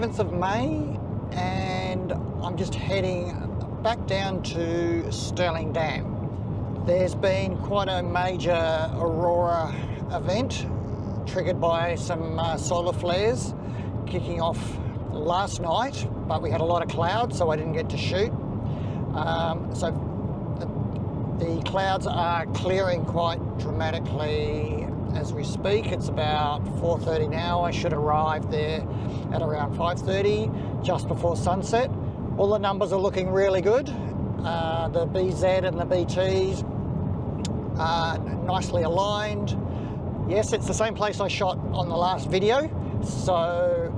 11th of May and I'm just heading back down to Stirling Dam. There's been quite a major aurora event triggered by some solar flares kicking off last night, but we had a lot of clouds, so I didn't get to shoot. So the clouds are clearing quite dramatically as we speak. It's about 4:30 now. I should arrive there at around 5:30, just before sunset. All the numbers are looking really good. The BZ and the BTs are nicely aligned. Yes, it's the same place I shot on the last video, so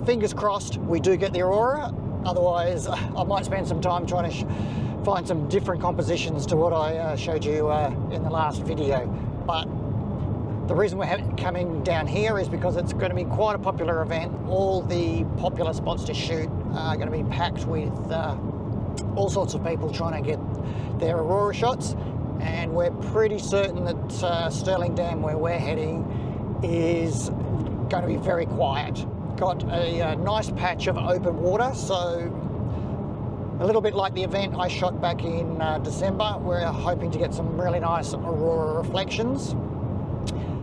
fingers crossed we do get the aurora. Otherwise, I might spend some time trying to find some different compositions to what I showed you in the last video. But the reason we're coming down here is because it's going to be quite a popular event. All the popular spots to shoot are going to be packed with all sorts of people trying to get their aurora shots. And we're pretty certain that Stirling Dam, where we're heading, is going to be very quiet. Got a nice patch of open water, so a little bit like the event I shot back in December. We're hoping to get some really nice aurora reflections.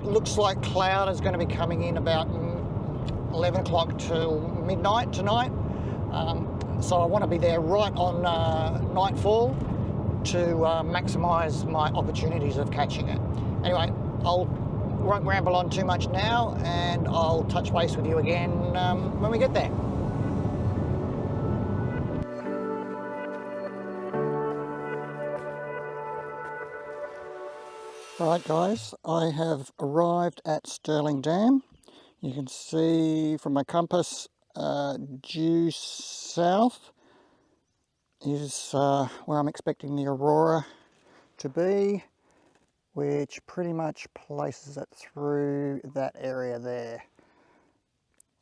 Looks like cloud is going to be coming in about 11 o'clock till midnight tonight. So I want to be there right on nightfall to maximise my opportunities of catching it. Anyway, won't ramble on too much now, and I'll touch base with you again when we get there. Right guys, I have arrived at Stirling Dam. You can see from my compass due south is where I'm expecting the aurora to be, which pretty much places it through that area there.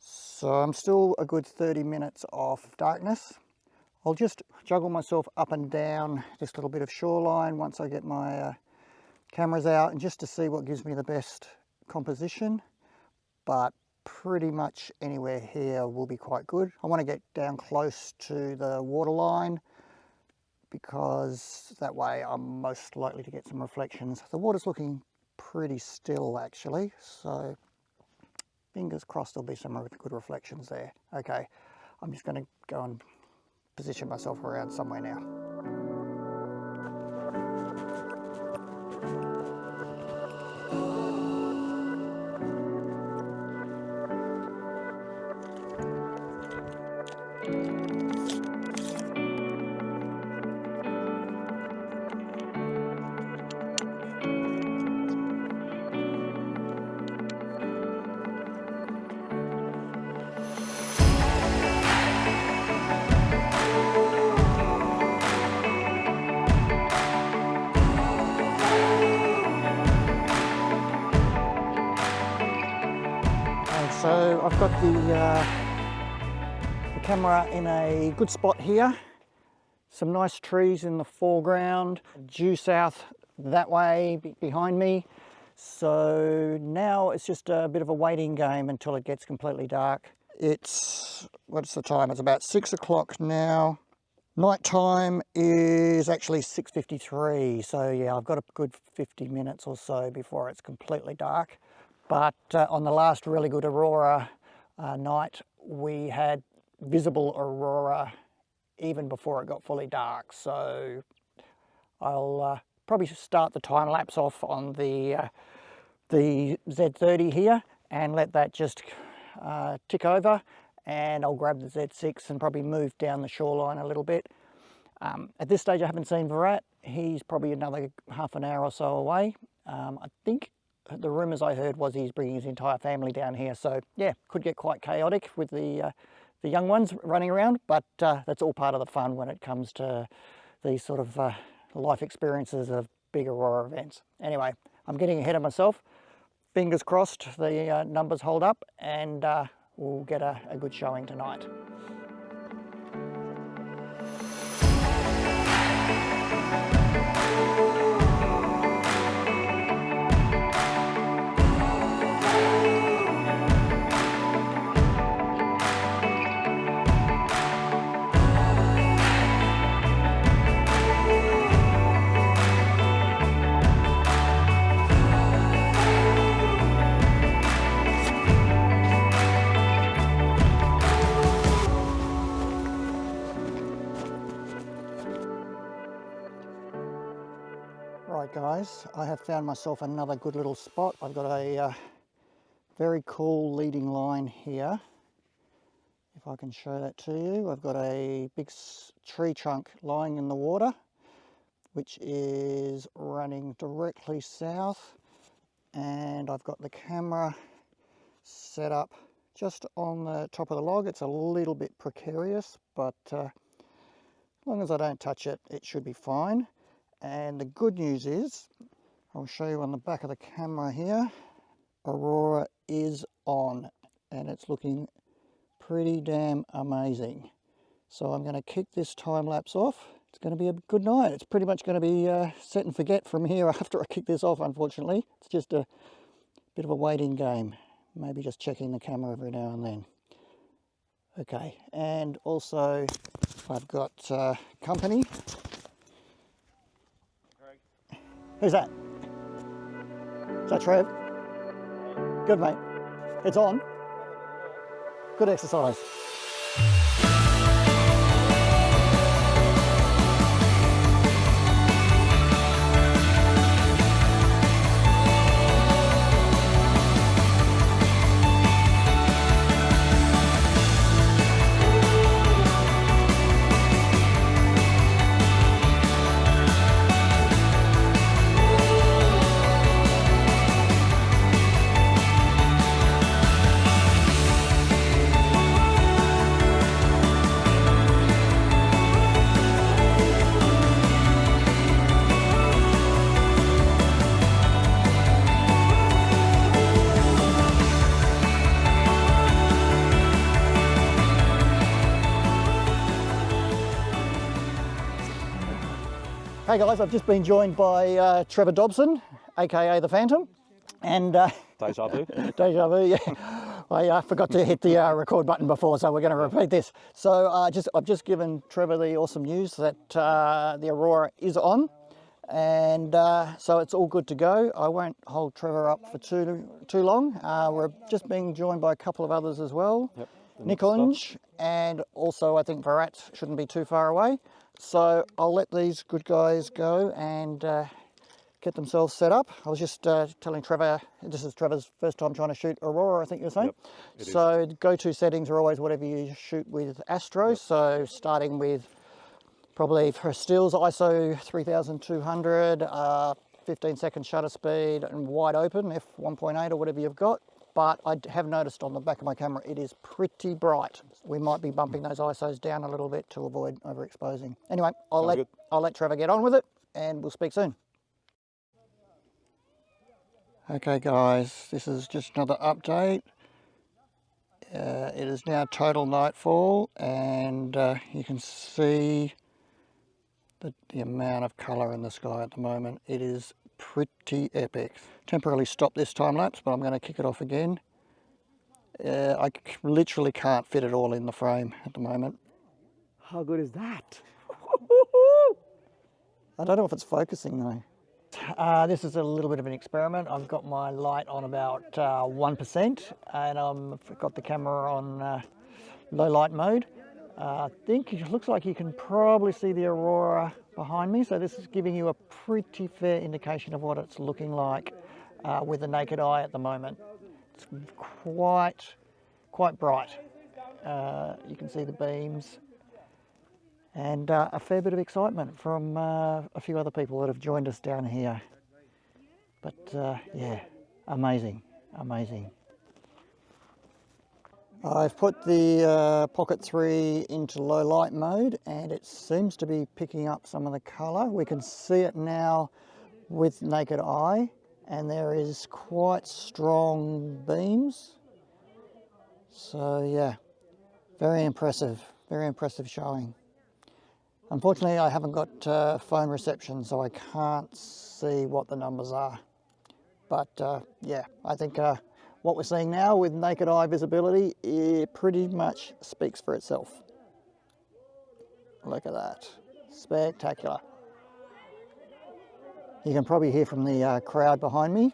So I'm still a good 30 minutes off darkness. I'll just juggle myself up and down this little bit of shoreline once I get my cameras out, and just to see what gives me the best composition. But pretty much anywhere here will be quite good. I want to get down close to the waterline because that way I'm most likely to get some reflections. The water's looking pretty still actually, so fingers crossed there'll be some good reflections there. Okay, I'm just going to go and position myself around somewhere now. So I've got the camera in a good spot here. Some nice trees in the foreground, due south that way behind me. So now it's just a bit of a waiting game until it gets completely dark. What's the time? It's about 6 o'clock now. Night time is actually 6:53. So yeah, I've got a good 50 minutes or so before it's completely dark. But on the last really good aurora night, we had visible aurora even before it got fully dark. So I'll probably start the time lapse off on the Z30 here and let that just tick over, and I'll grab the Z6 and probably move down the shoreline a little bit. At this stage I haven't seen Virat. He's probably another half an hour or so away. I think the rumours I heard was he's bringing his entire family down here, so yeah, could get quite chaotic with the young ones running around, but that's all part of the fun when it comes to these sort of life experiences of big aurora events. Anyway, I'm getting ahead of myself. Fingers crossed the numbers hold up and we'll get a good showing tonight. Right guys, I have found myself another good little spot. I've got a very cool leading line here. If I can show that to you, I've got a big tree trunk lying in the water, which is running directly south, and I've got the camera set up just on the top of the log. It's a little bit precarious, but as long as I don't touch it, it should be fine. And the good news is, I'll show you on the back of the camera here, Aurora is on, and it's looking pretty damn amazing. So I'm going to kick this time lapse off. It's going to be a good night. It's pretty much going to be set and forget from here after I kick this off, unfortunately. It's just a bit of a waiting game. Maybe just checking the camera every now and then. Okay, and also I've got company. Who's that? Is that Trev? Good, mate. It's on. Good exercise. Hey guys, I've just been joined by Trevor Dobson, aka the Phantom, and Deja vu. Deja vu, yeah. I forgot to hit the record button before, so we're going to repeat this. So I've just given Trevor the awesome news that the Aurora is on, and so it's all good to go. I won't hold Trevor up for too long. We're just being joined by a couple of others as well. Yep, Nikon, and also I think Virat shouldn't be too far away. So I'll let these good guys go and get themselves set up. I was just telling Trevor, this is Trevor's first time trying to shoot Aurora, I think you're saying. Yep, so the go-to settings are always whatever you shoot with astro. Yep. So starting with probably for stills, ISO 3200, 15-second shutter speed and wide open, f1.8 or whatever you've got. But I have noticed on the back of my camera, it is pretty bright. We might be bumping those ISOs down a little bit to avoid overexposing. Anyway, I'll let Trevor get on with it, and we'll speak soon. Okay guys, this is just another update. It is now total nightfall, and you can see the amount of colour in the sky at the moment. It is pretty epic. Temporarily stopped this time lapse, but I'm going to kick it off again. I literally can't fit it all in the frame at the moment. How good is that? I don't know if it's focusing though. This is a little bit of an experiment. I've got my light on about 1%, and I've got the camera on low light mode. I think it looks like you can probably see the Aurora behind me, so this is giving you a pretty fair indication of what it's looking like with the naked eye at the moment. It's quite bright. You can see the beams, and a fair bit of excitement from a few other people that have joined us down here. But yeah, amazing. I've put the Pocket 3 into low light mode, and it seems to be picking up some of the colour. We can see it now with naked eye, and there is quite strong beams. So yeah, very impressive showing. Unfortunately, I haven't got phone reception, so I can't see what the numbers are. But yeah, I think what we're seeing now with naked eye visibility, it pretty much speaks for itself. Look at that, spectacular. You can probably hear from the crowd behind me.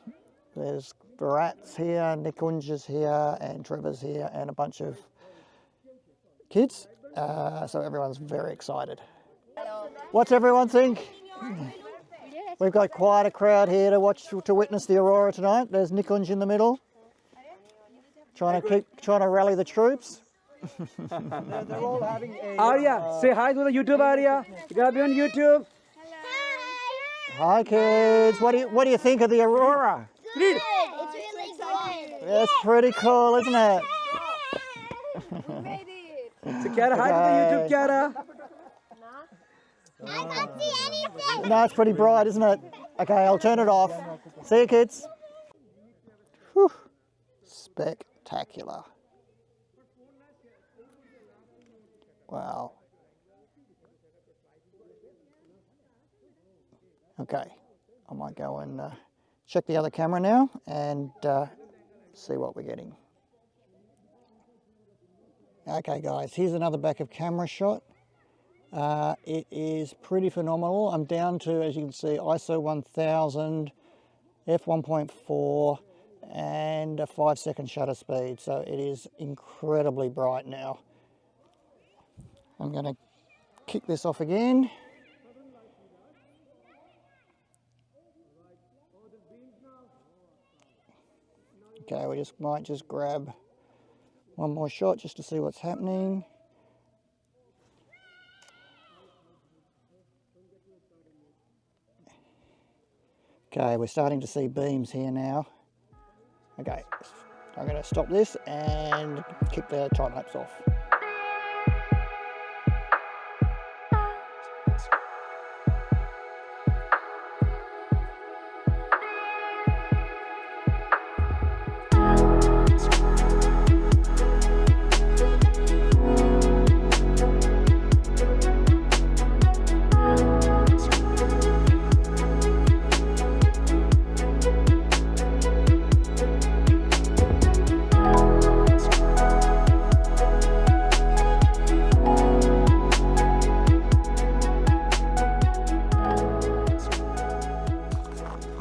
There's Virat's here, Nikon's is here, and Trevor's here, and a bunch of kids. So everyone's very excited. Hello. What's everyone think? We've got quite a crowd here to witness the aurora tonight. There's Nikon's in the middle, trying to rally the troops. They're all having a... Arya, say hi to the YouTube, Arya. You gotta be on YouTube. Hi kids, what do you think of the aurora? Good. It's really good. That's pretty cool, isn't it? We made it. So Kiara, hi to the YouTube, Kiara. I can't see anything. No, it's pretty bright, isn't it? Okay, I'll turn it off. See you kids. Whew. Spectacular. Wow. Okay, I might go and check the other camera now and see what we're getting. Okay guys, here's another back of camera shot. It is pretty phenomenal. I'm down to, as you can see, ISO 1000, f1.4 and a 5-second shutter speed. So it is incredibly bright now. I'm going to kick this off again. Okay, we might just grab one more shot just to see what's happening. Okay, we're starting to see beams here now. Okay, I'm going to stop this and kick the time lapse off.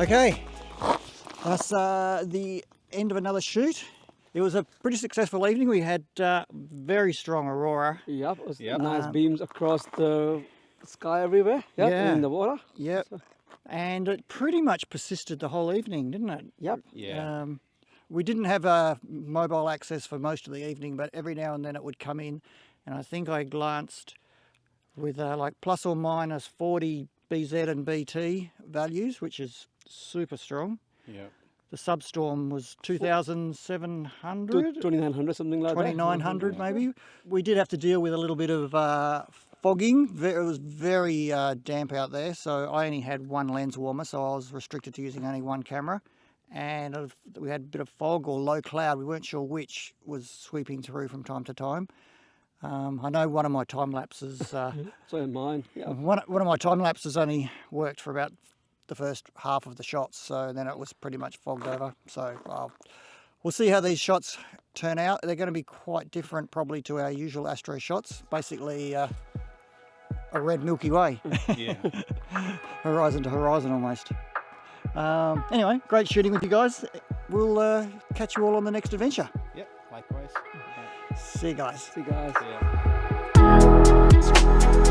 Okay, that's the end of another shoot. It was a pretty successful evening. We had very strong aurora. Yep, it was nice beams across the sky everywhere. Yep, Yeah. in the water. Yep, and it pretty much persisted the whole evening, didn't it? Yep. Yeah. We didn't have mobile access for most of the evening, but every now and then it would come in, and I think I glanced with like plus or minus 40 BZ and BT values, which is super strong. Yeah. The substorm was 2,700? 2,900, something like 2,900 maybe. We did have to deal with a little bit of fogging. It was very damp out there, so I only had one lens warmer, so I was restricted to using only one camera. And we had a bit of fog or low cloud. We weren't sure which was sweeping through from time to time. I know one of my time lapses. So in mine. Yeah. One of my time lapses only worked for about the first half of the shots, so then it was pretty much fogged over. So we'll see how these shots turn out. They're going to be quite different probably to our usual astro shots. Basically a red Milky Way. Yeah. Horizon to horizon almost. Anyway, great shooting with you guys. We'll catch you all on the next adventure. Yep, likewise. See you guys. See you guys. See ya.